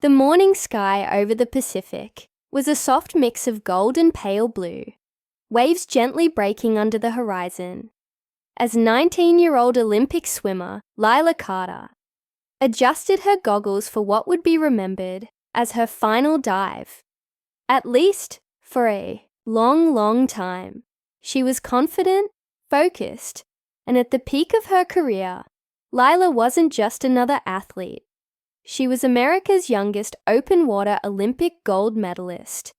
The morning sky over the Pacific was a soft mix of gold and pale blue, waves gently breaking under the horizon, as 19-year-old Olympic swimmer Lila Carter adjusted her goggles for what would be remembered as her final dive. At least for a long, long time. She was confident, focused, and at the peak of her career, Lila wasn't just another athlete. She was America's youngest open water Olympic gold medalist,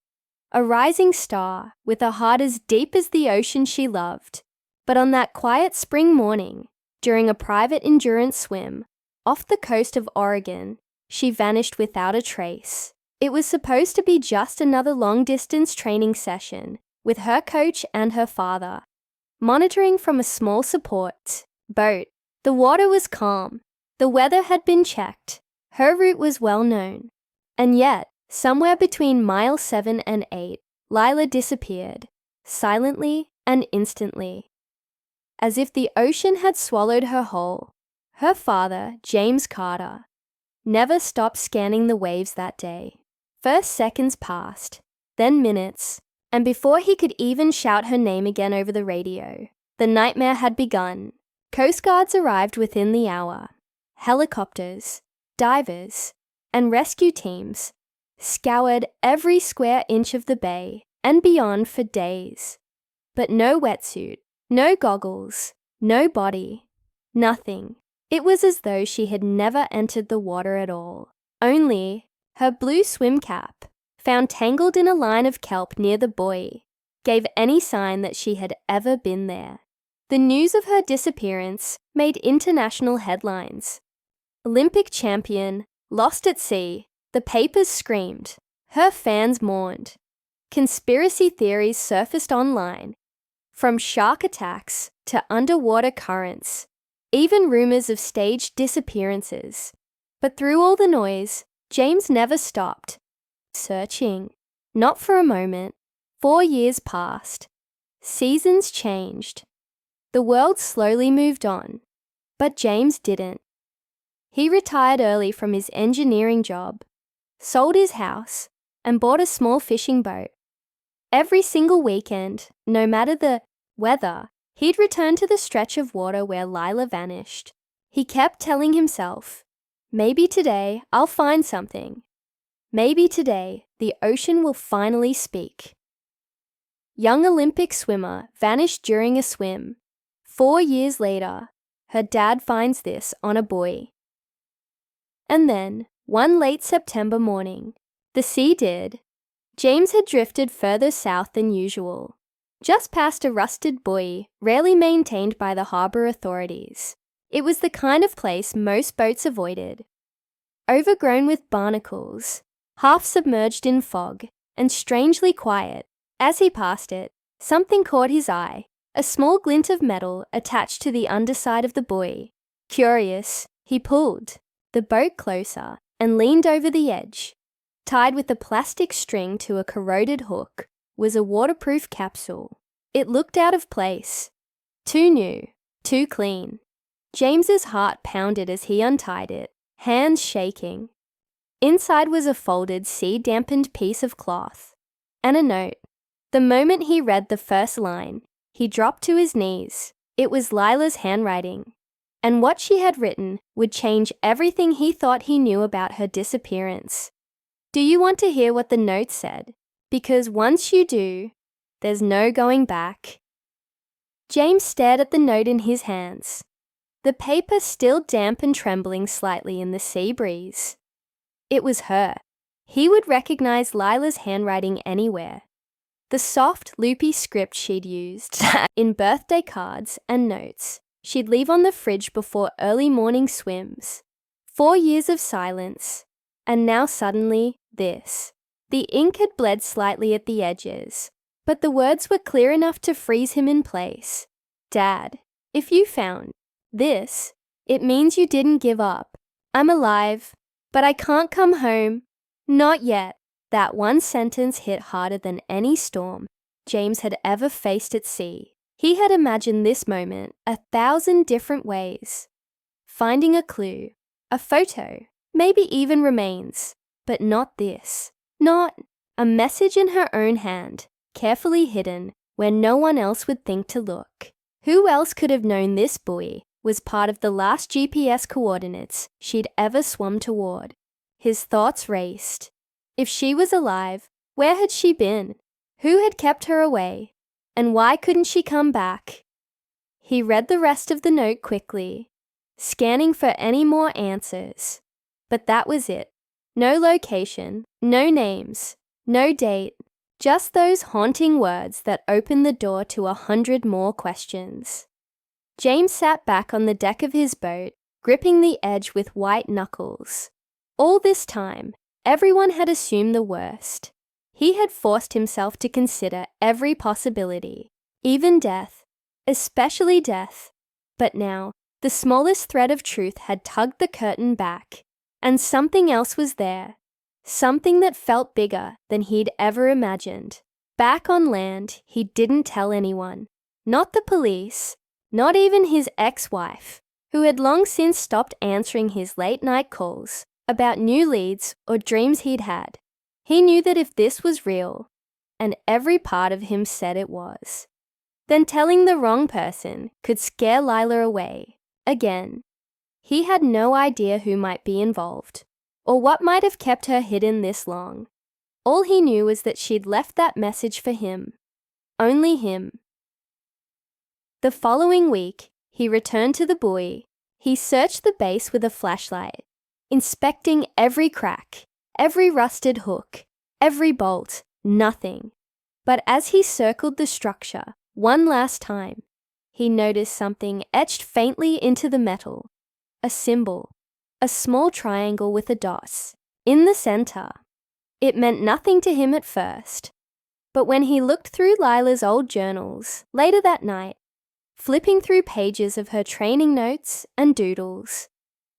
a rising star with a heart as deep as the ocean she loved. But on that quiet spring morning, during a private endurance swim off the coast of Oregon, she vanished without a trace. It was supposed to be just another long-distance training session with her coach and her father, monitoring from a small support boat. The water was calm, the weather had been checked, her route was well known, and yet, somewhere between mile 7 and 8, Lila disappeared, silently and instantly. As if the ocean had swallowed her whole, her father, James Carter, never stopped scanning the waves that day. First seconds passed, then minutes, and before he could even shout her name again over the radio, the nightmare had begun. Coast Guards arrived within the hour. Helicopters, divers, and rescue teams scoured every square inch of the bay and beyond for days. But no wetsuit, no goggles, no body, nothing. It was as though she had never entered the water at all. Only her blue swim cap, found tangled in a line of kelp near the buoy, gave any sign that she had ever been there. The news of her disappearance made international headlines. Olympic champion, lost at sea, the papers screamed. Her fans mourned. Conspiracy theories surfaced online, from shark attacks to underwater currents, even rumors of staged disappearances. But through all the noise, James never stopped searching. Not for a moment. 4 years passed. Seasons changed. The world slowly moved on. But James didn't. He retired early from his engineering job, sold his house, and bought a small fishing boat. Every single weekend, no matter the weather, he'd return to the stretch of water where Lila vanished. He kept telling himself, maybe today I'll find something. Maybe today the ocean will finally speak. Young Olympic swimmer vanished during a swim. 4 years later, her dad finds this on a buoy. And then, one late September morning, the sea did. James had drifted further south than usual, just past a rusted buoy rarely maintained by the harbour authorities. It was the kind of place most boats avoided. Overgrown with barnacles, half submerged in fog, and strangely quiet. As he passed it, something caught his eye, a small glint of metal attached to the underside of the buoy. Curious, he pulled the boat closer and leaned over the edge. Tied with a plastic string to a corroded hook was a waterproof capsule. It looked out of place. Too new, too clean. James's heart pounded as he untied it, hands shaking. Inside was a folded, sea-dampened piece of cloth and a note. The moment he read the first line, he dropped to his knees. It was Lila's handwriting, and what she had written would change everything he thought he knew about her disappearance. Do you want to hear what the note said? Because once you do, there's no going back. James stared at the note in his hands, the paper still damp and trembling slightly in the sea breeze. It was her. He would recognize Lila's handwriting anywhere. The soft, loopy script she'd used in birthday cards and notes she'd leave on the fridge before early morning swims. 4 years of silence, and now suddenly this. The ink had bled slightly at the edges, but the words were clear enough to freeze him in place. Dad, if you found this, it means you didn't give up. I'm alive, but I can't come home. Not yet. That one sentence hit harder than any storm James had ever faced at sea. He had imagined this moment 1,000 different ways. Finding a clue, a photo, maybe even remains. But not this. Not a message in her own hand, carefully hidden where no one else would think to look. Who else could have known this buoy was part of the last GPS coordinates she'd ever swum toward? His thoughts raced. If she was alive, where had she been? Who had kept her away? And why couldn't she come back? He read the rest of the note quickly, scanning for any more answers. But that was it. No location, no names, no date, just those haunting words that opened the door to 100 more questions. James sat back on the deck of his boat, gripping the edge with white knuckles. All this time, everyone had assumed the worst. He had forced himself to consider every possibility, even death, especially death. But now, the smallest thread of truth had tugged the curtain back, and something else was there. Something that felt bigger than he'd ever imagined. Back on land, he didn't tell anyone. Not the police, not even his ex-wife, who had long since stopped answering his late-night calls about new leads or dreams he'd had. He knew that if this was real, and every part of him said it was, then telling the wrong person could scare Lila away, again. He had no idea who might be involved, or what might have kept her hidden this long. All he knew was that she'd left that message for him. Only him. The following week, he returned to the buoy. He searched the base with a flashlight, inspecting every crack, every rusted hook, every bolt, nothing. But as he circled the structure one last time, he noticed something etched faintly into the metal. A symbol, a small triangle with a dot in the center. It meant nothing to him at first, but when he looked through Lila's old journals later that night, flipping through pages of her training notes and doodles,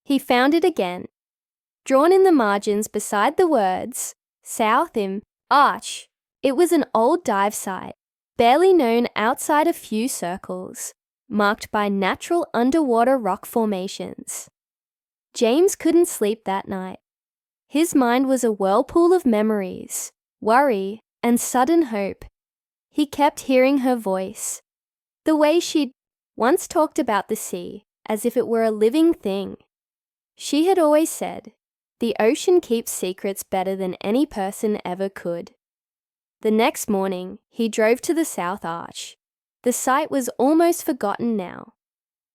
he found it again, drawn in the margins beside the words, South im Arch. It was an old dive site, barely known outside a few circles, marked by natural underwater rock formations. James couldn't sleep that night. His mind was a whirlpool of memories, worry, and sudden hope. He kept hearing her voice, the way she'd once talked about the sea as if it were a living thing. She had always said, the ocean keeps secrets better than any person ever could. The next morning, he drove to the South Arch. The site was almost forgotten now.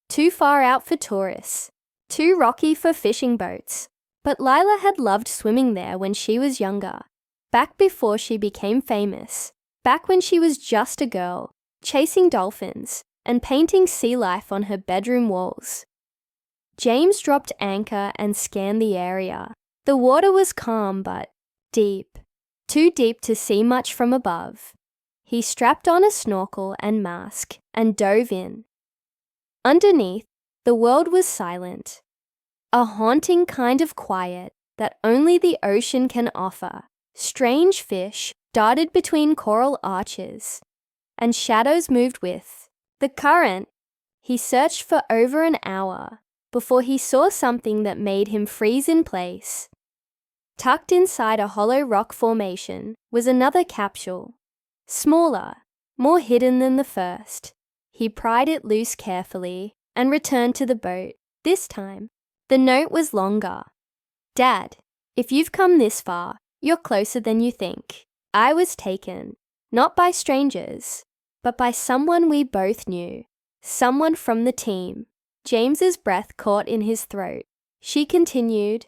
Too far out for tourists, too rocky for fishing boats. But Lila had loved swimming there when she was younger, back before she became famous, back when she was just a girl, chasing dolphins and painting sea life on her bedroom walls. James dropped anchor and scanned the area. The water was calm but deep, too deep to see much from above. He strapped on a snorkel and mask and dove in. Underneath, the world was silent. A haunting kind of quiet that only the ocean can offer. Strange fish darted between coral arches, and shadows moved with the current. He searched for over an hour before he saw something that made him freeze in place. Tucked inside a hollow rock formation was another capsule. Smaller, more hidden than the first. He pried it loose carefully and returned to the boat. This time, the note was longer. Dad, if you've come this far, you're closer than you think. I was taken, not by strangers, but by someone we both knew. Someone from the team. James's breath caught in his throat. She continued,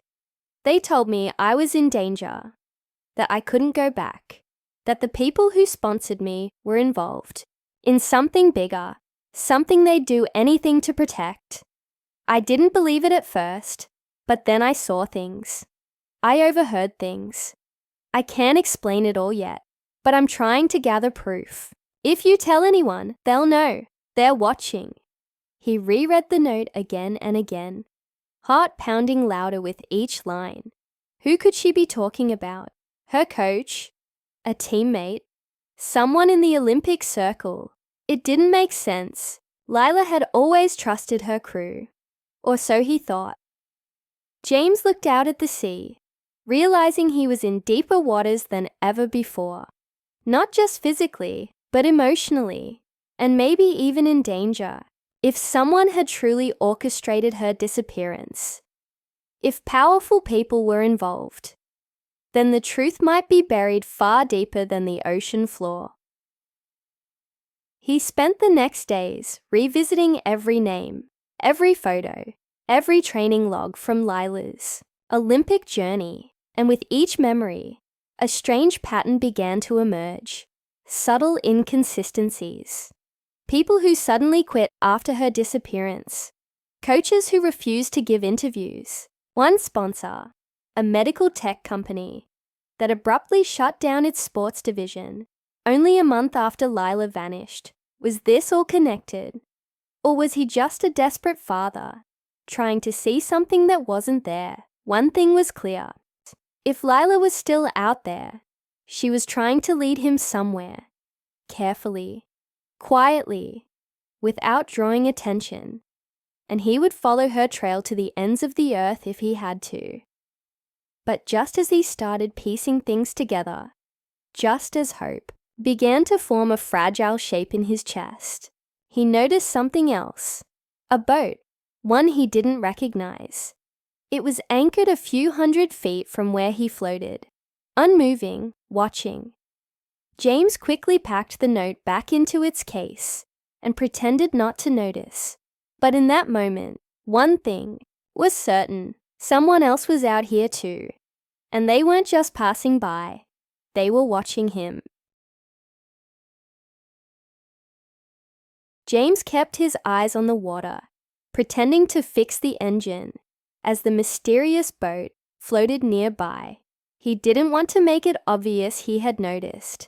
they told me I was in danger, that I couldn't go back. That the people who sponsored me were involved in something bigger, something they'd do anything to protect. I didn't believe it at first, but then I saw things. I overheard things. I can't explain it all yet, but I'm trying to gather proof. If you tell anyone, they'll know. They're watching. He reread the note again and again, heart pounding louder with each line. Who could she be talking about? Her coach? A teammate? Someone in the Olympic circle? It didn't make sense. Lila had always trusted her crew. Or so he thought. James looked out at the sea. realizing he was in deeper waters than ever before. Not just physically, but emotionally, and maybe even in danger. If someone had truly orchestrated her disappearance, if powerful people were involved, then the truth might be buried far deeper than the ocean floor. He spent the next days revisiting every name, every photo, every training log from Lila's Olympic journey, and with each memory, a strange pattern began to emerge. Subtle inconsistencies. People who suddenly quit after her disappearance. Coaches who refused to give interviews. One sponsor, a medical tech company, that abruptly shut down its sports division only a month after Lila vanished. Was this all connected? Or was he just a desperate father, trying to see something that wasn't there? One thing was clear. If Lila was still out there, she was trying to lead him somewhere, carefully, quietly, without drawing attention, and he would follow her trail to the ends of the earth if he had to. But just as he started piecing things together, just as hope began to form a fragile shape in his chest, he noticed something else. A boat, one he didn't recognize. It was anchored a few hundred feet from where he floated, unmoving, watching. James quickly packed the note back into its case and pretended not to notice. But in that moment, one thing was certain. Someone else was out here too. And they weren't just passing by. They were watching him. James kept his eyes on the water, pretending to fix the engine as the mysterious boat floated nearby. He didn't want to make it obvious he had noticed,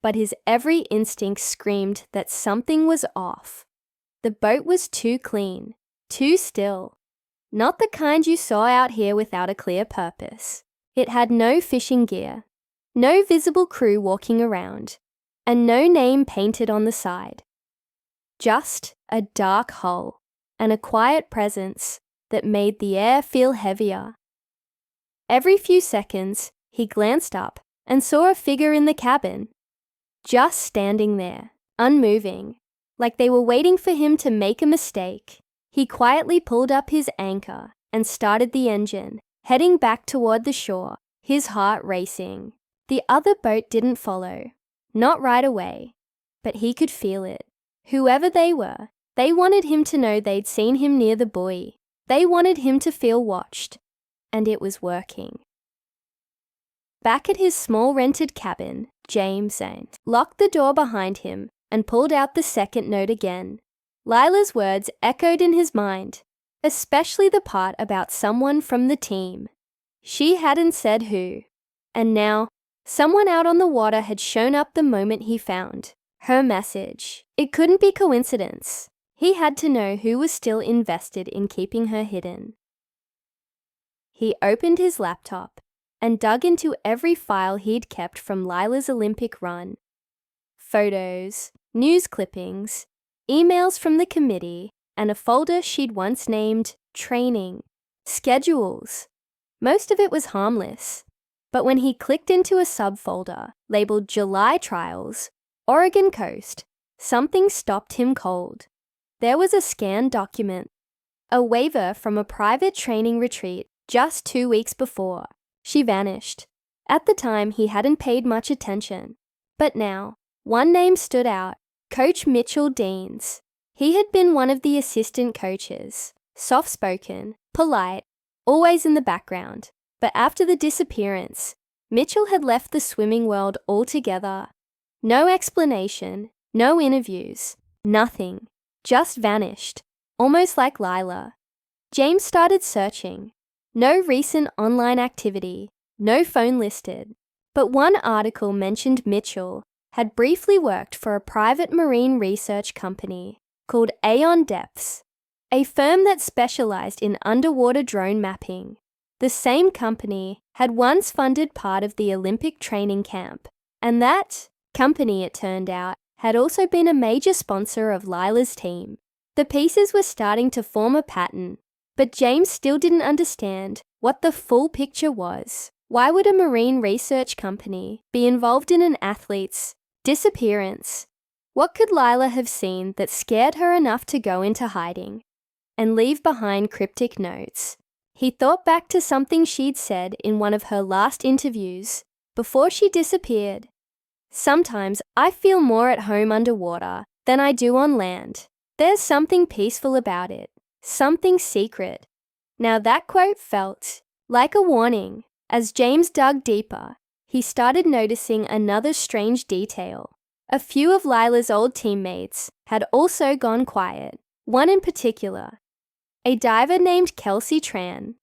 but his every instinct screamed that something was off. The boat was too clean, too still. Not the kind you saw out here without a clear purpose. It had no fishing gear, no visible crew walking around, and no name painted on the side. Just a dark hull and a quiet presence that made the air feel heavier. Every few seconds, he glanced up and saw a figure in the cabin, just standing there, unmoving, like they were waiting for him to make a mistake. He quietly pulled up his anchor and started the engine, heading back toward the shore, his heart racing. The other boat didn't follow, not right away, but he could feel it. Whoever they were, they wanted him to know they'd seen him near the buoy. They wanted him to feel watched, and it was working. Back at his small rented cabin, James locked the door behind him and pulled out the second note again. Lila's words echoed in his mind, especially the part about someone from the team. She hadn't said who, and now someone out on the water had shown up the moment he found her message. It couldn't be coincidence. He had to know who was still invested in keeping her hidden. He opened his laptop and dug into every file he'd kept from Lila's Olympic run. Photos, news clippings, emails from the committee, and a folder she'd once named Training, Schedules. Most of it was harmless, but when he clicked into a subfolder labeled July Trials, Oregon Coast, something stopped him cold. There was a scanned document, a waiver from a private training retreat just 2 weeks before. She vanished. At the time, he hadn't paid much attention. But now, one name stood out, Coach Mitchell Deans. He had been one of the assistant coaches, soft-spoken, polite, always in the background. But after the disappearance, Mitchell had left the swimming world altogether. No explanation, no interviews, nothing. Just vanished, almost like Lila. James started searching. No recent online activity, no phone listed. But one article mentioned Mitchell had briefly worked for a private marine research company called Aeon Depths, a firm that specialized in underwater drone mapping. The same company had once funded part of the Olympic training camp, and that company, it turned out, had also been a major sponsor of Lila's team. The pieces were starting to form a pattern, but James still didn't understand what the full picture was. Why would a marine research company be involved in an athlete's disappearance? What could Lila have seen that scared her enough to go into hiding and leave behind cryptic notes? He thought back to something she'd said in one of her last interviews before she disappeared. "Sometimes I feel more at home underwater than I do on land. There's something peaceful about it, something secret." Now that quote felt like a warning. As James dug deeper, he started noticing another strange detail. A few of Lila's old teammates had also gone quiet. One in particular, a diver named Kelsey Tran,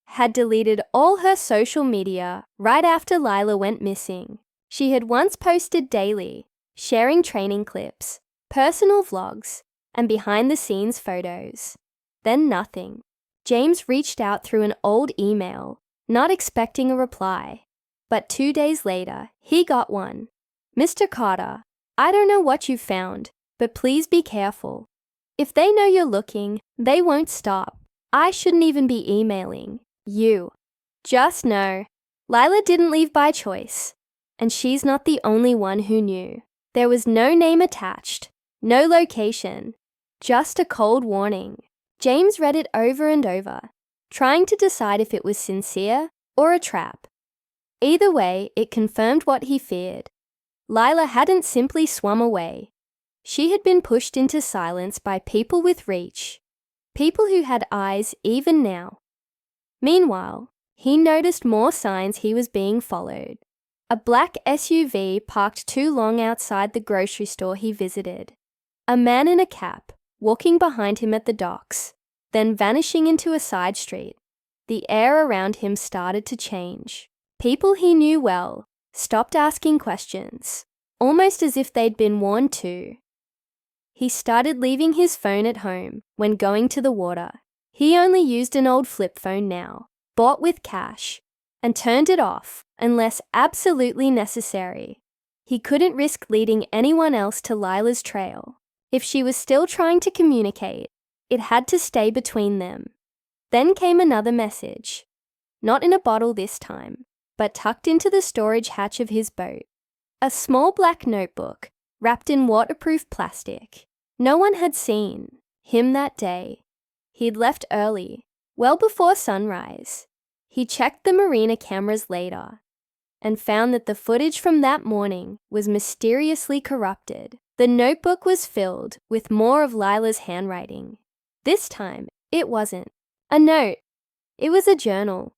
had deleted all her social media right after Lila went missing. She had once posted daily, sharing training clips, personal vlogs, and behind-the-scenes photos. Then nothing. James reached out through an old email, not expecting a reply. But 2 days later, he got one. "Mr. Carter, I don't know what you found, but please be careful. If they know you're looking, they won't stop. I shouldn't even be emailing you. Just know, Lila didn't leave by choice, and she's not the only one who knew." There was no name attached, no location, just a cold warning. James read it over and over, trying to decide if it was sincere or a trap. Either way, it confirmed what he feared. Lila hadn't simply swum away. She had been pushed into silence by people with reach, people who had eyes even now. Meanwhile, he noticed more signs he was being followed. A black SUV parked too long outside the grocery store he visited. A man in a cap, walking behind him at the docks, then vanishing into a side street. The air around him started to change. People he knew well stopped asking questions, almost as if they'd been warned to. He started leaving his phone at home when going to the water. He only used an old flip phone now, bought with cash, and turned it off unless absolutely necessary. He couldn't risk leading anyone else to Lila's trail. If she was still trying to communicate, it had to stay between them. Then came another message, not in a bottle this time, but tucked into the storage hatch of his boat. A small black notebook, wrapped in waterproof plastic. No one had seen him that day. He'd left early, well before sunrise. He checked the marina cameras later and found that the footage from that morning was mysteriously corrupted. The notebook was filled with more of Lila's handwriting. This time, it wasn't a note. It was a journal.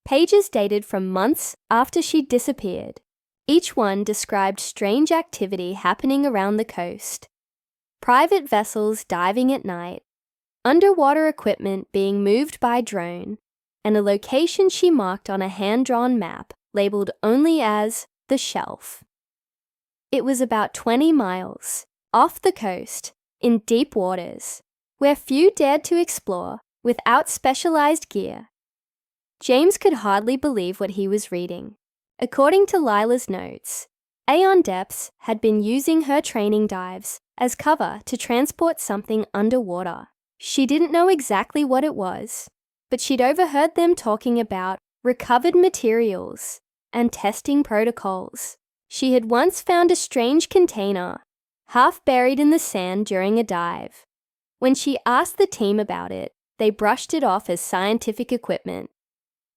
Pages dated from months after she'd disappeared. Each one described strange activity happening around the coast. Private vessels diving at night, underwater equipment being moved by drone, and a location she marked on a hand-drawn map labeled only as the Shelf. It was about 20 miles off the coast in deep waters, where few dared to explore without specialized gear. James could hardly believe what he was reading. According to Lila's notes, Aeon Depths had been using her training dives as cover to transport something underwater. She didn't know exactly what it was, but she'd overheard them talking about recovered materials and testing protocols. She had once found a strange container, half buried in the sand during a dive. When she asked the team about it, they brushed it off as scientific equipment.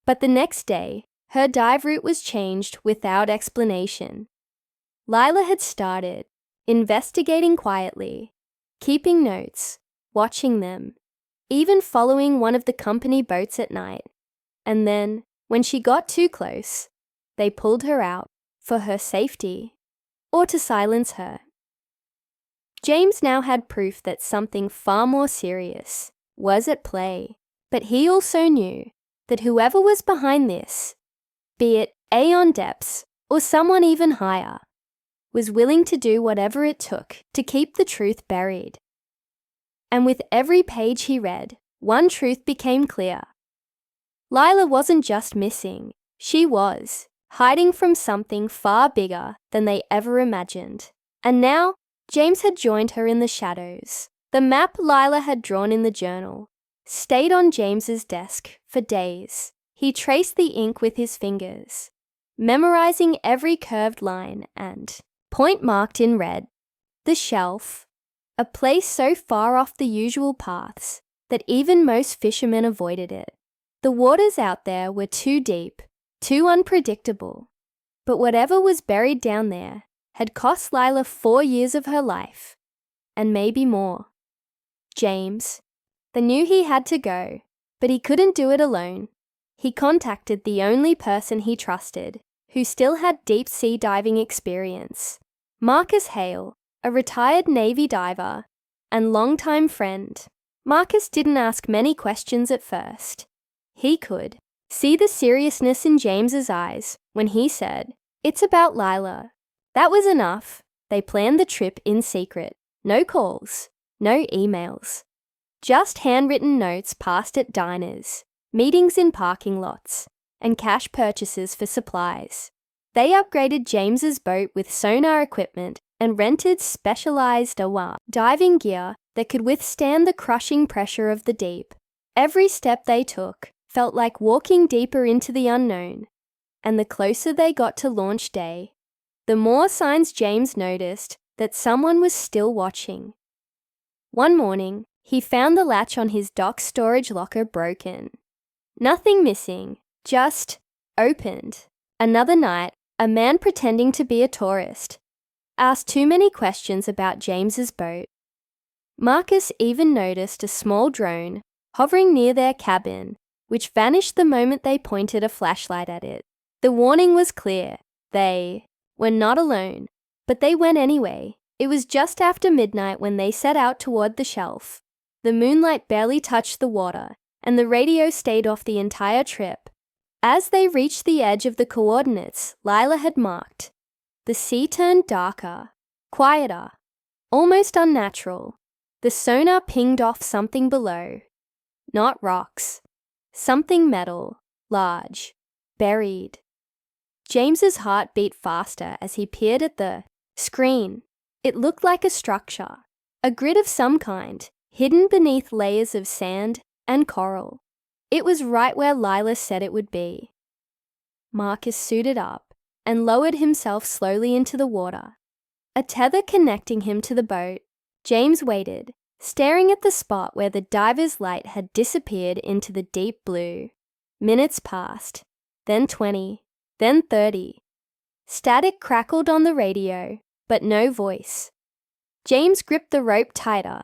But the next day, her dive route was changed without explanation. Lila had started investigating quietly, keeping notes, watching them, even following one of the company boats at night. And then, when she got too close, they pulled her out for her safety or to silence her. James now had proof that something far more serious was at play, but he also knew that whoever was behind this, be it Aeon Depths or someone even higher, was willing to do whatever it took to keep the truth buried. And with every page he read, one truth became clear. Lila wasn't just missing, she was hiding from something far bigger than they ever imagined. And now, James had joined her in the shadows. The map Lila had drawn in the journal stayed on James's desk for days. He traced the ink with his fingers, memorizing every curved line and point marked in red. The shelf, a place so far off the usual paths that even most fishermen avoided it. The waters out there were too deep, too unpredictable. But whatever was buried down there had cost Lila 4 years of her life, and maybe more. James. They knew he had to go, but he couldn't do it alone. He contacted the only person he trusted, who still had deep-sea diving experience. Marcus Hale, a retired Navy diver and longtime friend. Marcus didn't ask many questions at first. He could see the seriousness in James's eyes when he said, "It's about Lila." That was enough. They planned the trip in secret. No calls, no emails. Just handwritten notes passed at diners, meetings in parking lots, and cash purchases for supplies. They upgraded James's boat with sonar equipment and rented specialized diving gear that could withstand the crushing pressure of the deep. Every step they took felt like walking deeper into the unknown, and the closer they got to launch day, the more signs James noticed that someone was still watching. One morning, he found the latch on his dock storage locker broken. Nothing missing, just opened. Another night, a man pretending to be a tourist asked too many questions about James's boat. Marcus even noticed a small drone hovering near their cabin, which vanished the moment they pointed a flashlight at it. The warning was clear. They were not alone, but they went anyway. It was just after midnight when they set out toward the shelf. The moonlight barely touched the water, and the radio stayed off the entire trip. As they reached the edge of the coordinates Lila had marked, the sea turned darker, quieter, almost unnatural. The sonar pinged off something below. Not rocks. Something metal, large, buried. James's heart beat faster as he peered at the screen. It looked like a structure, a grid of some kind, hidden beneath layers of sand and coral. It was right where Lila said it would be. Marcus suited up and lowered himself slowly into the water. A tether connecting him to the boat, James waited, staring at the spot where the diver's light had disappeared into the deep blue. Minutes passed, then 20, then 30. Static crackled on the radio, but no voice. James gripped the rope tighter.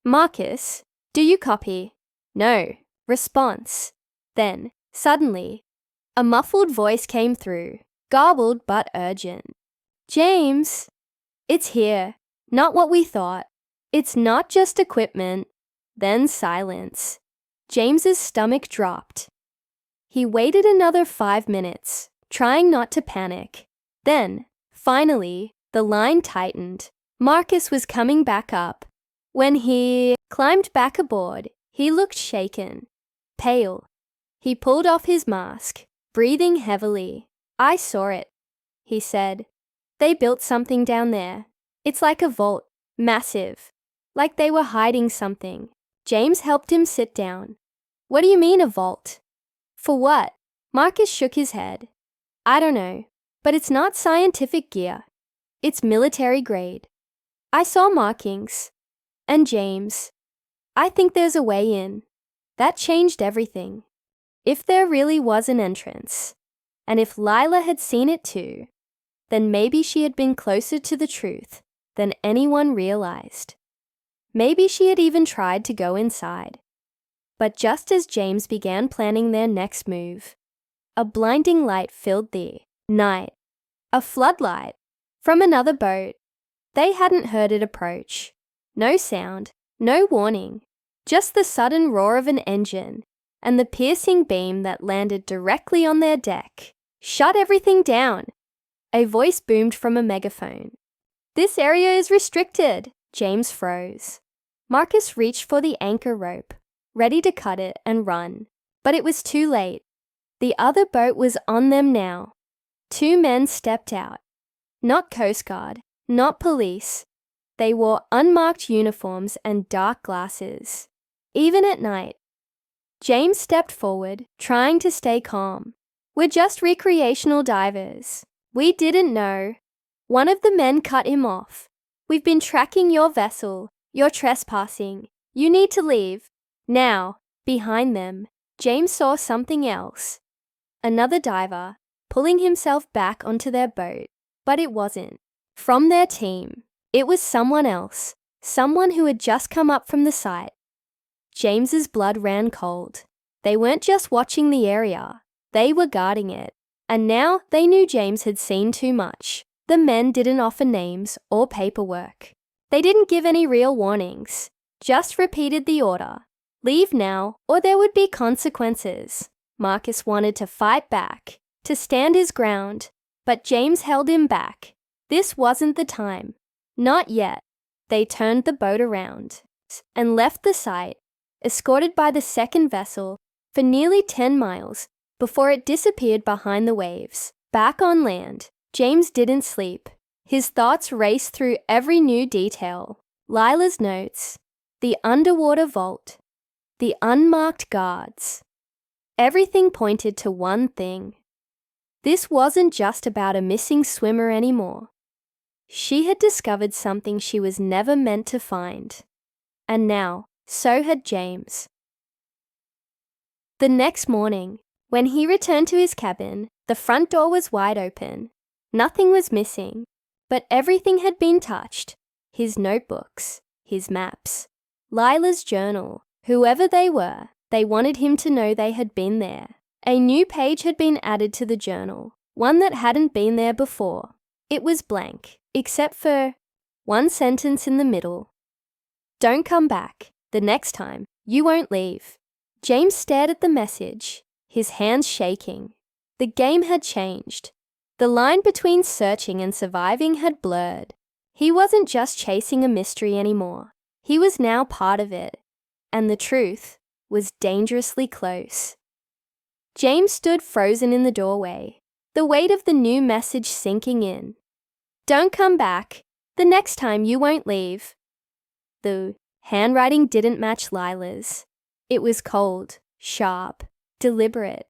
"Marcus, do you copy?" "No." Response. Then, suddenly, a muffled voice came through, garbled but urgent. "James, it's here. Not what we thought. It's not just equipment." Then silence. James's stomach dropped. He waited another 5 minutes, trying not to panic. Then, finally, the line tightened. Marcus was coming back up. When he climbed back aboard, he looked shaken, pale. He pulled off his mask, breathing heavily. "I saw it," he said. "They built something down there. It's like a vault, massive, like they were hiding something." James helped him sit down. "What do you mean a vault?" "For what?" Marcus shook his head. "I don't know, but it's not scientific gear. It's military grade. I saw markings. And James, I think there's a way in." That changed everything. If there really was an entrance, and if Lila had seen it too, then maybe she had been closer to the truth than anyone realized. Maybe she had even tried to go inside. But just as James began planning their next move, a blinding light filled the night. A floodlight from another boat. They hadn't heard it approach. No sound, no warning, just the sudden roar of an engine and the piercing beam that landed directly on their deck. "Shut everything down!" A voice boomed from a megaphone. "This area is restricted!" James froze. Marcus reached for the anchor rope, ready to cut it and run. But it was too late. The other boat was on them now. 2 men stepped out. Not Coast Guard, not police. They wore unmarked uniforms and dark glasses. Even at night, James stepped forward, trying to stay calm. "We're just recreational divers. We didn't know." One of the men cut him off. "We've been tracking your vessel. You're trespassing. You need to leave. Now." Behind them, James saw something else. Another diver, pulling himself back onto their boat. But it wasn't from their team. It was someone else, someone who had just come up from the site. James's blood ran cold. They weren't just watching the area, they were guarding it. And now they knew James had seen too much. The men didn't offer names or paperwork. They didn't give any real warnings, just repeated the order. Leave now, or there would be consequences. Marcus wanted to fight back, to stand his ground, but James held him back. This wasn't the time. Not yet. They turned the boat around and left the site, escorted by the second vessel, for nearly 10 miles before it disappeared behind the waves. Back on land, James didn't sleep. His thoughts raced through every new detail. Lila's notes, the underwater vault, the unmarked guards. Everything pointed to one thing. This wasn't just about a missing swimmer anymore. She had discovered something she was never meant to find. And now, so had James. The next morning, when he returned to his cabin, the front door was wide open. Nothing was missing, but everything had been touched. His notebooks, his maps, Lila's journal. Whoever they were, they wanted him to know they had been there. A new page had been added to the journal, one that hadn't been there before. It was blank, except for one sentence in the middle. "Don't come back. The next time, you won't leave." James stared at the message, his hands shaking. The game had changed. The line between searching and surviving had blurred. He wasn't just chasing a mystery anymore. He was now part of it. And the truth was dangerously close. James stood frozen in the doorway, the weight of the new message sinking in. "Don't come back. The next time you won't leave." The handwriting didn't match Lila's. It was cold, sharp, deliberate.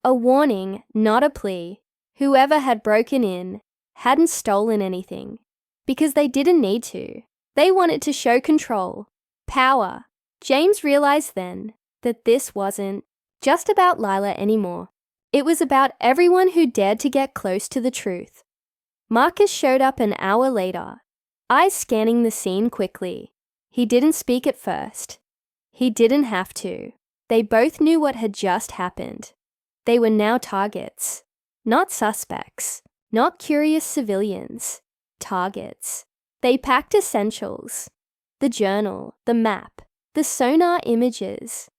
A warning, not a plea. Whoever had broken in hadn't stolen anything, because they didn't need to. They wanted to show control, power. James realized then that this wasn't just about Lila anymore. It was about everyone who dared to get close to the truth. Marcus showed up an hour later, eyes scanning the scene quickly. He didn't speak at first. He didn't have to. They both knew what had just happened. They were now targets. Not suspects, not curious civilians. Targets. They packed essentials. The journal, the map, the sonar images.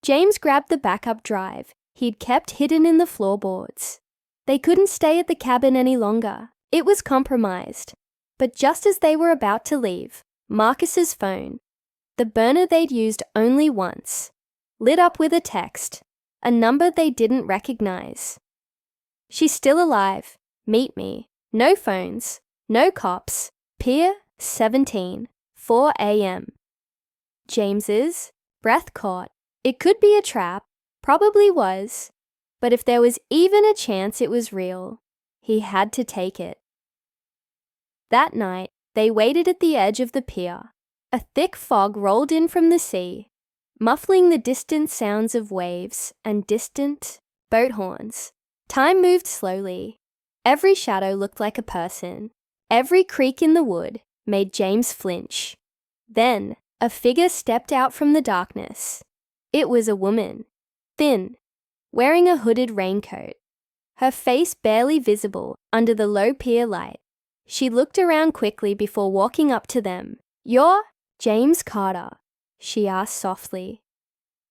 James grabbed the backup drive he'd kept hidden in the floorboards. They couldn't stay at the cabin any longer. It was compromised. But just as they were about to leave, Marcus's phone, the burner they'd used only once, lit up with a text, a number they didn't recognize. "She's still alive. Meet me. No phones. No cops. Pier 17, 4 a.m. James's breath caught. It could be a trap, probably was, but if there was even a chance it was real, he had to take it. That night, they waited at the edge of the pier. A thick fog rolled in from the sea, muffling the distant sounds of waves and distant boat horns. Time moved slowly. Every shadow looked like a person. Every creak in the wood made James flinch. Then, a figure stepped out from the darkness. It was a woman, thin, wearing a hooded raincoat, her face barely visible under the low pier light. She looked around quickly before walking up to them. "You're James Carter?" she asked softly.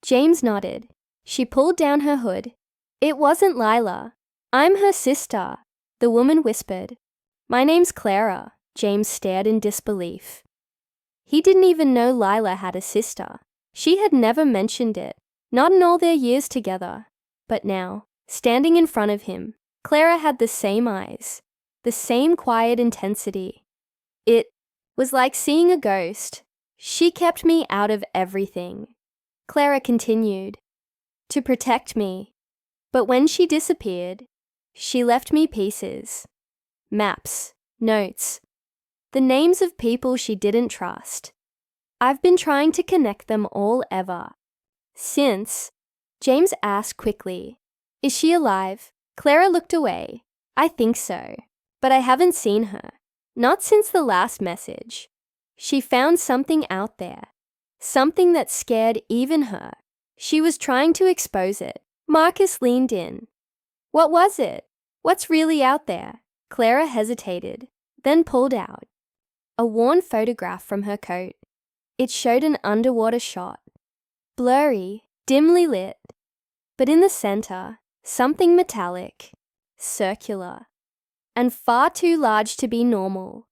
James nodded. She pulled down her hood. "It wasn't Lila. I'm her sister," the woman whispered. "My name's Clara." James stared in disbelief. He didn't even know Lila had a sister. She had never mentioned it, not in all their years together. But now, standing in front of him, Clara had the same eyes, the same quiet intensity. It was like seeing a ghost. "She kept me out of everything," Clara continued. to protect me. But when she disappeared, she left me pieces. Maps, notes, the names of people she didn't trust. I've been trying to connect them all ever since. James asked quickly, "Is she alive?" Clara looked away. "I think so, but I haven't seen her. Not since the last message." She found something out there, something that scared even her. She was trying to expose it. Marcus leaned in. "What was it? What's really out there?" Clara hesitated, then pulled out a worn photograph from her coat. It showed an underwater shot, blurry, dimly lit, but in the center, something metallic, circular, and far too large to be normal.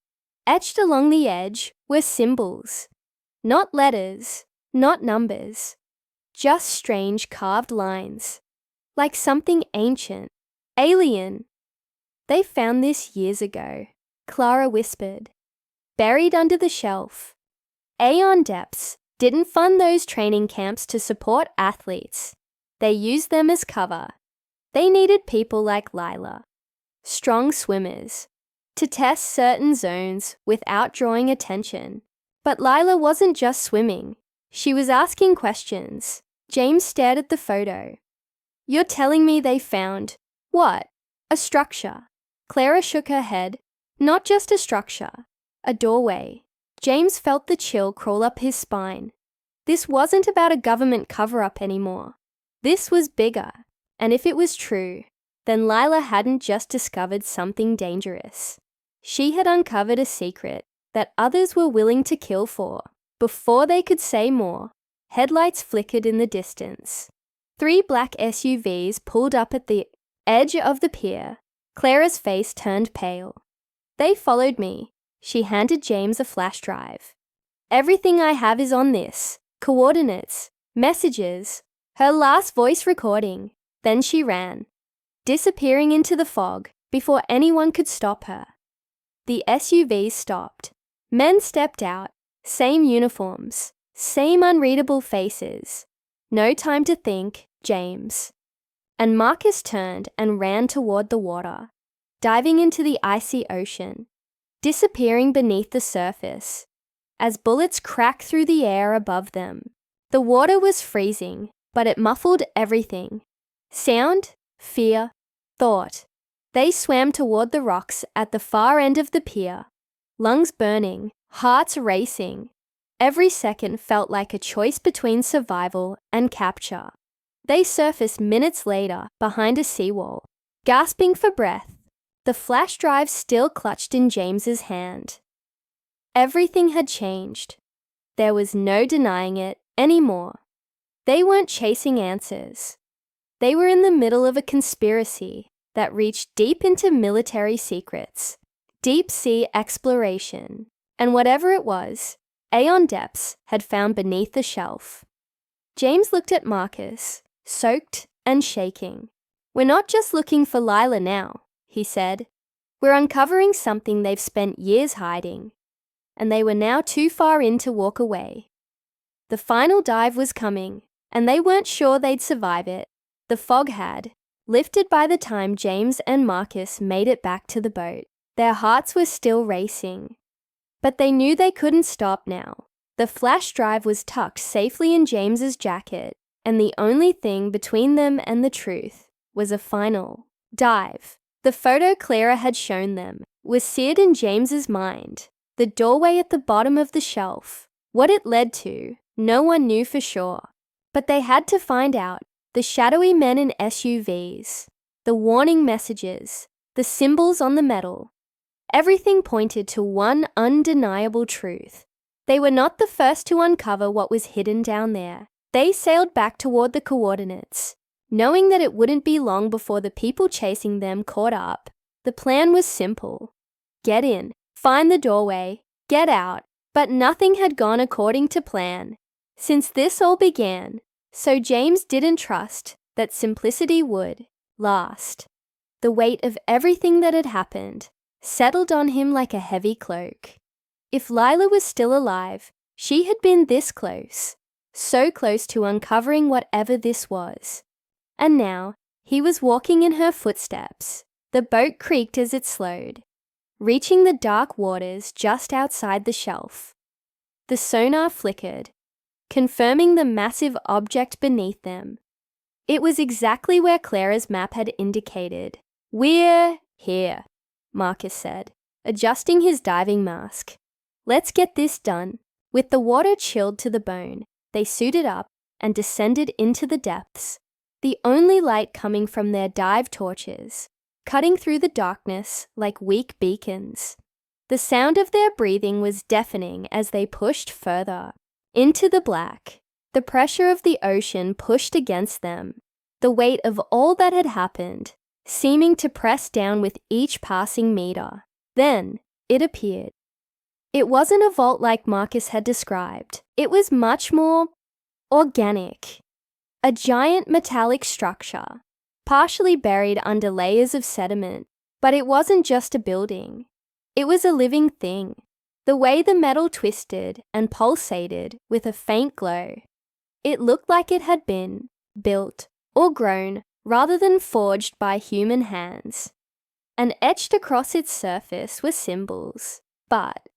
Etched along the edge were symbols, not letters, not numbers, just strange carved lines, like something ancient, alien. "They found this years ago," Clara whispered, "buried under the shelf. Aeon Depths didn't fund those training camps to support athletes. They used them as cover. They needed people like Lila, strong swimmers, to test certain zones without drawing attention. But Lila wasn't just swimming. She was asking questions." James stared at the photo. "You're telling me they found what? A structure?" Clara shook her head. "Not just a structure, a doorway." James felt the chill crawl up his spine. This wasn't about a government cover-up anymore. This was bigger, and if it was true, then Lila hadn't just discovered something dangerous. She had uncovered a secret that others were willing to kill for. Before they could say more, headlights flickered in the distance. 3 black SUVs pulled up at the edge of the pier. Clara's face turned pale. "They followed me." She handed James a flash drive. "Everything I have is on this. Coordinates, messages, her last voice recording." Then she ran, disappearing into the fog before anyone could stop her. The SUVs stopped. Men stepped out, same uniforms, same unreadable faces. "No time to think, James." And Marcus turned and ran toward the water, diving into the icy ocean, disappearing beneath the surface as bullets cracked through the air above them. The water was freezing, but it muffled everything. Sound, fear, thought. They swam toward the rocks at the far end of the pier, lungs burning, hearts racing. Every second felt like a choice between survival and capture. They surfaced minutes later behind a seawall, gasping for breath, the flash drive still clutched in James's hand. Everything had changed. There was no denying it anymore. They weren't chasing answers. They were in the middle of a conspiracy that reached deep into military secrets, deep sea exploration, and whatever it was, Aeon Depths had found beneath the shelf. James looked at Marcus, soaked and shaking. "We're not just looking for Lila now," he said. "We're uncovering something they've spent years hiding, and they were now too far in to walk away." The final dive was coming, and they weren't sure they'd survive it. The fog had lifted by the time James and Marcus made it back to the boat. Their hearts were still racing, but they knew they couldn't stop now. The flash drive was tucked safely in James's jacket, and the only thing between them and the truth was a final dive. The photo Clara had shown them was seared in James's mind. The doorway at the bottom of the shelf. What it led to, no one knew for sure. But they had to find out. The shadowy men in SUVs, the warning messages, the symbols on the metal. Everything pointed to one undeniable truth. They were not the first to uncover what was hidden down there. They sailed back toward the coordinates, knowing that it wouldn't be long before the people chasing them caught up. The plan was simple. Get in, find the doorway, get out. But nothing had gone according to plan since this all began, so James didn't trust that simplicity would last. The weight of everything that had happened settled on him like a heavy cloak. If Lila was still alive, she had been this close, so close to uncovering whatever this was. And now, he was walking in her footsteps. The boat creaked as it slowed, reaching the dark waters just outside the shelf. The sonar flickered, confirming the massive object beneath them. It was exactly where Clara's map had indicated. "We're here," Marcus said, adjusting his diving mask. "Let's get this done." With the water chilled to the bone, they suited up and descended into the depths, the only light coming from their dive torches, cutting through the darkness like weak beacons. The sound of their breathing was deafening as they pushed further into the black. The pressure of the ocean pushed against them, the weight of all that had happened, seeming to press down with each passing meter. Then it appeared. It wasn't a vault like Marcus had described. It was much more organic. A giant metallic structure, partially buried under layers of sediment. But it wasn't just a building. It was a living thing. The way the metal twisted and pulsated with a faint glow. It looked like it had been built or grown rather than forged by human hands. And etched across its surface were symbols, but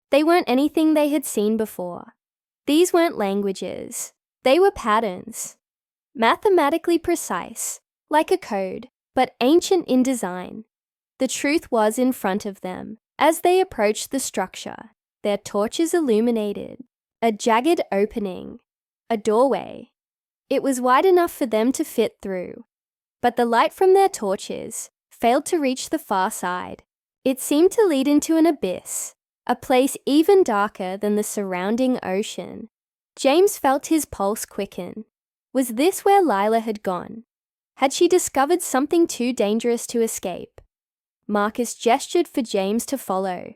they weren't anything they had seen before. These weren't languages. They were patterns. Mathematically precise, like a code, but ancient in design. The truth was in front of them. As they approached the structure, their torches illuminated a jagged opening, a doorway. It was wide enough for them to fit through, but the light from their torches failed to reach the far side. It seemed to lead into an abyss, a place even darker than the surrounding ocean. James felt his pulse quicken. Was this where Lila had gone? Had she discovered something too dangerous to escape? Marcus gestured for James to follow.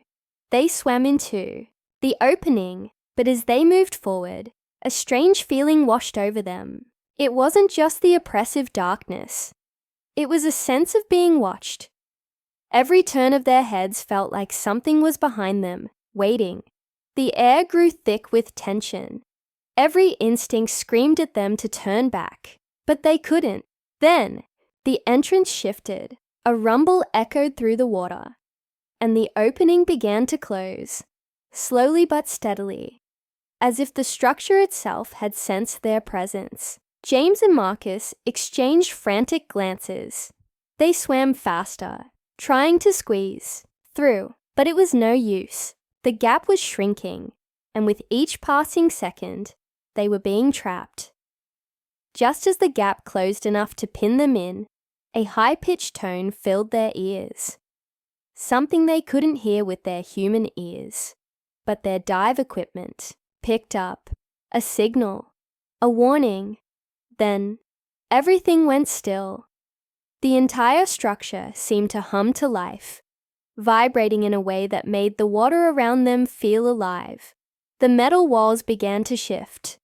They swam into the opening, but as they moved forward, a strange feeling washed over them. It wasn't just the oppressive darkness. It was a sense of being watched. Every turn of their heads felt like something was behind them, waiting. The air grew thick with tension. Every instinct screamed at them to turn back, but they couldn't. Then, the entrance shifted. A rumble echoed through the water, and the opening began to close, slowly but steadily, as if the structure itself had sensed their presence. James and Marcus exchanged frantic glances. They swam faster, trying to squeeze through, but it was no use. The gap was shrinking, and with each passing second, they were being trapped. Just as the gap closed enough to pin them in, a high-pitched tone filled their ears. Something they couldn't hear with their human ears, but their dive equipment picked up. A signal, a warning. Then, everything went still. The entire structure seemed to hum to life, vibrating in a way that made the water around them feel alive. The metal walls began to shift,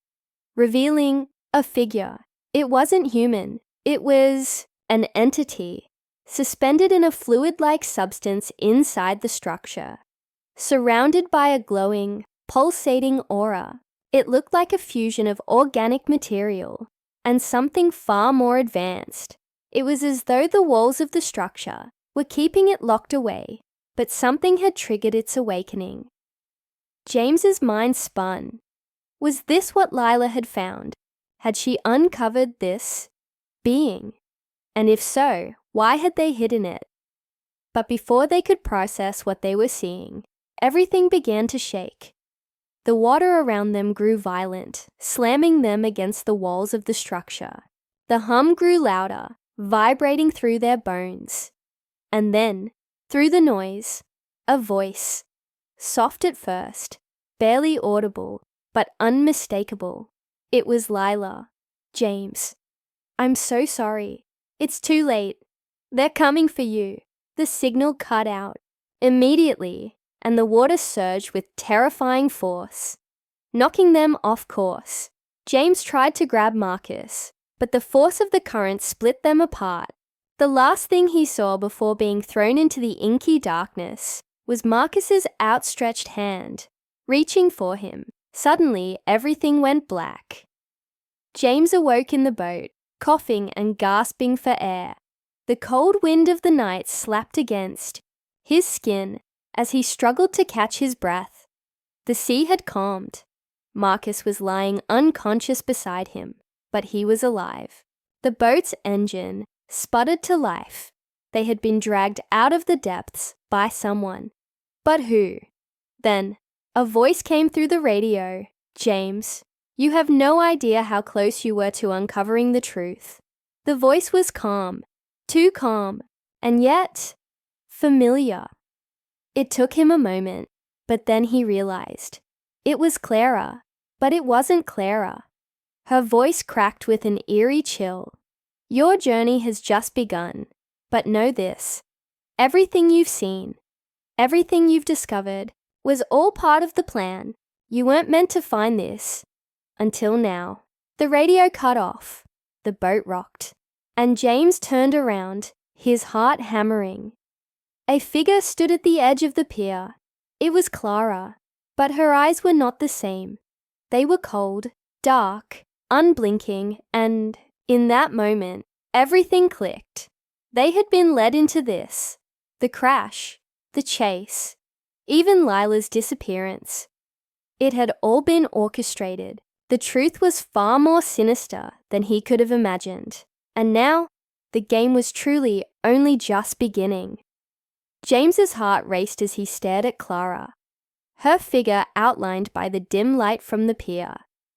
revealing a figure. It wasn't human. It was an entity, suspended in a fluid-like substance inside the structure, surrounded by a glowing, pulsating aura. It looked like a fusion of organic material and something far more advanced. It was as though the walls of the structure were keeping it locked away, but something had triggered its awakening. James's mind spun. Was this what Lila had found? Had she uncovered this being? And if so, why had they hidden it? But before they could process what they were seeing, everything began to shake. The water around them grew violent, slamming them against the walls of the structure. The hum grew louder, vibrating through their bones. And then, through the noise, a voice, soft at first, barely audible, but unmistakable. It was Lila. "James, I'm so sorry. It's too late. They're coming for you." The signal cut out immediately, and the water surged with terrifying force, knocking them off course. James tried to grab Marcus, but the force of the current split them apart. The last thing he saw before being thrown into the inky darkness was Marcus's outstretched hand, reaching for him. Suddenly, everything went black. James awoke in the boat, coughing and gasping for air. The cold wind of the night slapped against his skin as he struggled to catch his breath. The sea had calmed. Marcus was lying unconscious beside him, but he was alive. The boat's engine sputtered to life. They had been dragged out of the depths by someone. But who? Then, a voice came through the radio. "James, you have no idea how close you were to uncovering the truth." The voice was calm, too calm, and yet familiar. It took him a moment, but then he realized. It was Clara, but it wasn't Clara. Her voice cracked with an eerie chill. "Your journey has just begun, but know this. Everything you've seen, everything you've discovered, was all part of the plan. You weren't meant to find this. Until now." The radio cut off. The boat rocked. And James turned around, his heart hammering. A figure stood at the edge of the pier. It was Clara, but her eyes were not the same. They were cold, dark, unblinking, and, in that moment, everything clicked. They had been led into this. The crash, the chase, even Lila's disappearance. It had all been orchestrated. The truth was far more sinister than he could have imagined. And now, the game was truly only just beginning. James's heart raced as he stared at Clara, her figure outlined by the dim light from the pier.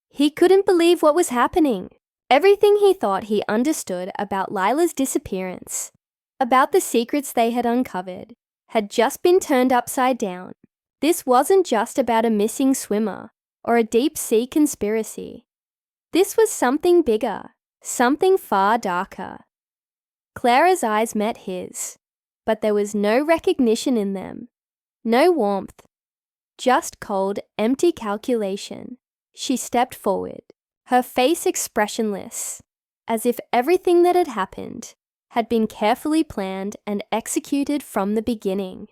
He couldn't believe what was happening. Everything he thought he understood about Lila's disappearance, about the secrets they had uncovered, had just been turned upside down. This wasn't just about a missing swimmer or a deep-sea conspiracy. This was something bigger, something far darker. Clara's eyes met his, but there was no recognition in them, no warmth, just cold, empty calculation. She stepped forward, her face expressionless, as if everything that had happened had been carefully planned and executed from the beginning.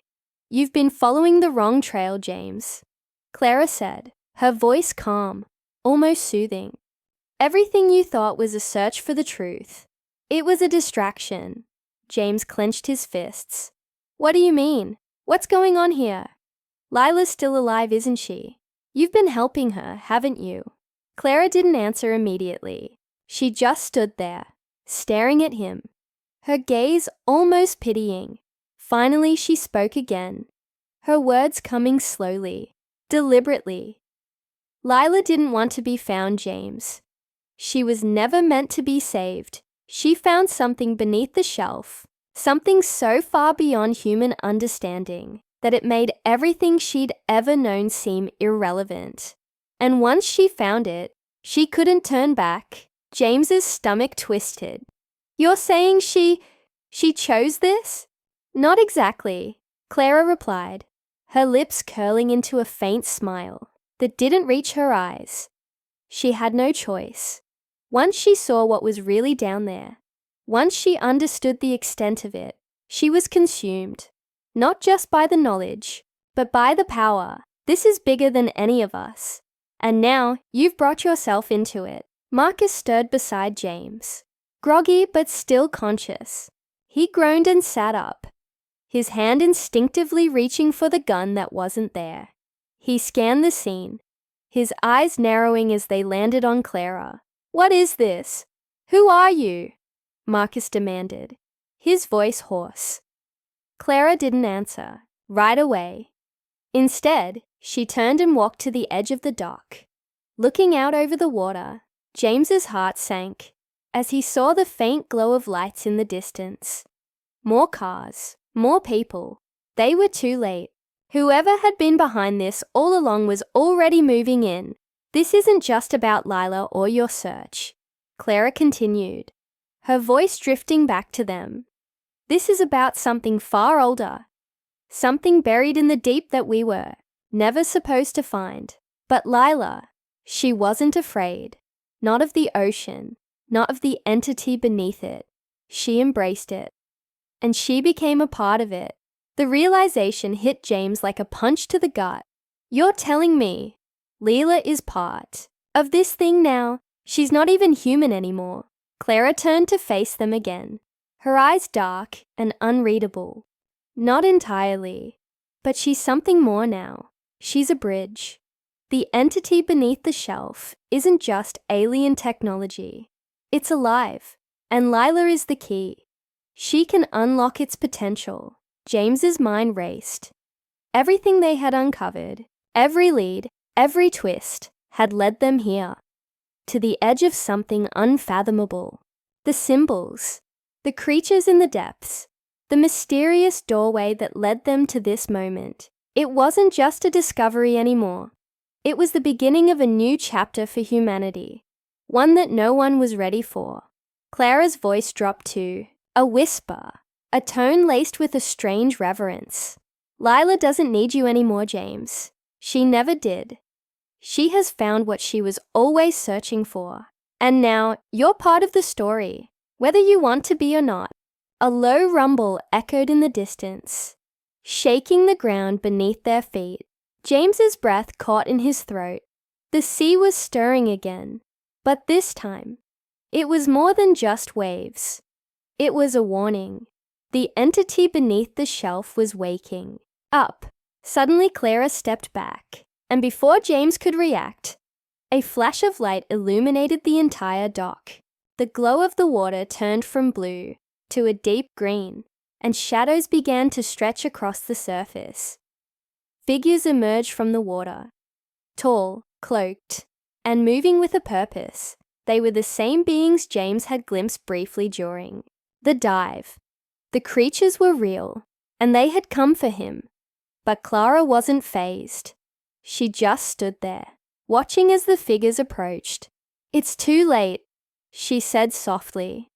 "You've been following the wrong trail, James," Clara said, her voice calm, almost soothing. "Everything you thought was a search for the truth. It was a distraction." James clenched his fists. "What do you mean? What's going on here? Lila's still alive, isn't she? You've been helping her, haven't you?" Clara didn't answer immediately. She just stood there, staring at him, her gaze almost pitying. Finally, she spoke again, her words coming slowly, deliberately. "Lila didn't want to be found, James. She was never meant to be saved. She found something beneath the shelf, something so far beyond human understanding that it made everything she'd ever known seem irrelevant. And once she found it, she couldn't turn back." James's stomach twisted. "You're saying she chose this?" "Not exactly," Clara replied, her lips curling into a faint smile that didn't reach her eyes. She had no choice. Once she saw what was really down there, once she understood the extent of it, she was consumed, not just by the knowledge, but by the power. "This is bigger than any of us. And now you've brought yourself into it." Marcus stirred beside James, groggy but still conscious. He groaned and sat up, his hand instinctively reaching for the gun that wasn't there. He scanned the scene, his eyes narrowing as they landed on Clara. "What is this? Who are you?" Marcus demanded, his voice hoarse. Clara didn't answer, right away. Instead, she turned and walked to the edge of the dock. Looking out over the water, James's heart sank as he saw the faint glow of lights in the distance. More cars, more people. They were too late. Whoever had been behind this all along was already moving in. "This isn't just about Lila or your search," Clara continued, her voice drifting back to them. "This is about something far older, something buried in the deep that we were never supposed to find." But Lila, she wasn't afraid. Not of the ocean, not of the entity beneath it. She embraced it. And she became a part of it. The realization hit James like a punch to the gut. You're telling me Leela is part of this thing now? She's not even human anymore. Clara turned to face them again, her eyes dark and unreadable. Not entirely, but she's something more now. She's a bridge. The entity beneath the shelf isn't just alien technology. It's alive, and Lila is the key. She can unlock its potential. James's mind raced. Everything they had uncovered, every lead, every twist, had led them here. To the edge of something unfathomable. The symbols, the creatures in the depths, the mysterious doorway that led them to this moment. It wasn't just a discovery anymore. It was the beginning of a new chapter for humanity, one that no one was ready for. Clara's voice dropped to a whisper, a tone laced with a strange reverence. Lila doesn't need you anymore, James. She never did. She has found what she was always searching for. And now you're part of the story, whether you want to be or not. A low rumble echoed in the distance, shaking the ground beneath their feet. James's breath caught in his throat. The sea was stirring again, but this time, it was more than just waves. It was a warning. The entity beneath the shelf was waking up. Suddenly Clara stepped back, and before James could react, a flash of light illuminated the entire dock. The glow of the water turned from blue to a deep green, and shadows began to stretch across the surface. Figures emerged from the water, tall, cloaked, and moving with a purpose. They were the same beings James had glimpsed briefly during the dive. The creatures were real, and they had come for him. But Clara wasn't fazed. She just stood there, watching as the figures approached. "It's too late," she said softly.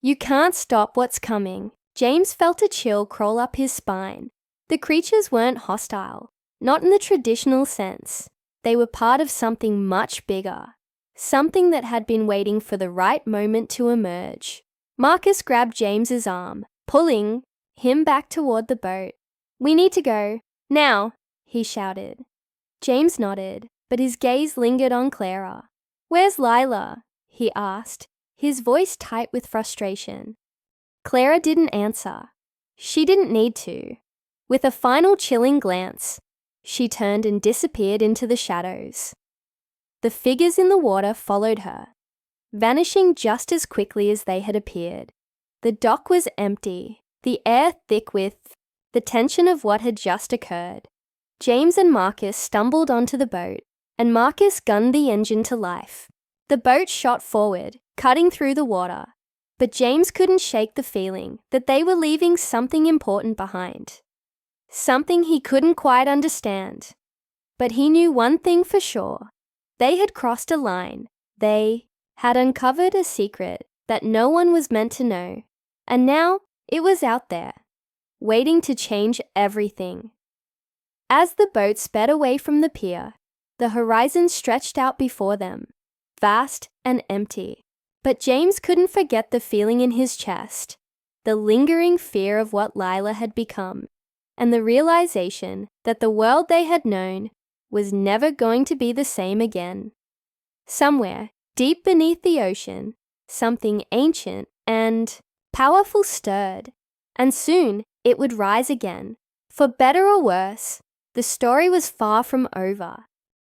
"You can't stop what's coming." James felt a chill crawl up his spine. The creatures weren't hostile, not in the traditional sense. They were part of something much bigger, something that had been waiting for the right moment to emerge. Marcus grabbed James's arm, pulling him back toward the boat. "We need to go, now," he shouted. James nodded, but his gaze lingered on Clara. "Where's Lila?" he asked, his voice tight with frustration. Clara didn't answer. She didn't need to. With a final chilling glance, she turned and disappeared into the shadows. The figures in the water followed her, vanishing just as quickly as they had appeared. The dock was empty, the air thick with the tension of what had just occurred. James and Marcus stumbled onto the boat, and Marcus gunned the engine to life. The boat shot forward, cutting through the water, but James couldn't shake the feeling that they were leaving something important behind. Something he couldn't quite understand. But he knew one thing for sure. They had crossed a line. They had uncovered a secret that no one was meant to know. And now it was out there, waiting to change everything. As the boat sped away from the pier, the horizon stretched out before them, vast and empty. But James couldn't forget the feeling in his chest, the lingering fear of what Lila had become, and the realization that the world they had known was never going to be the same again. Somewhere, deep beneath the ocean, something ancient and powerful stirred, and soon it would rise again. For better or worse, the story was far from over.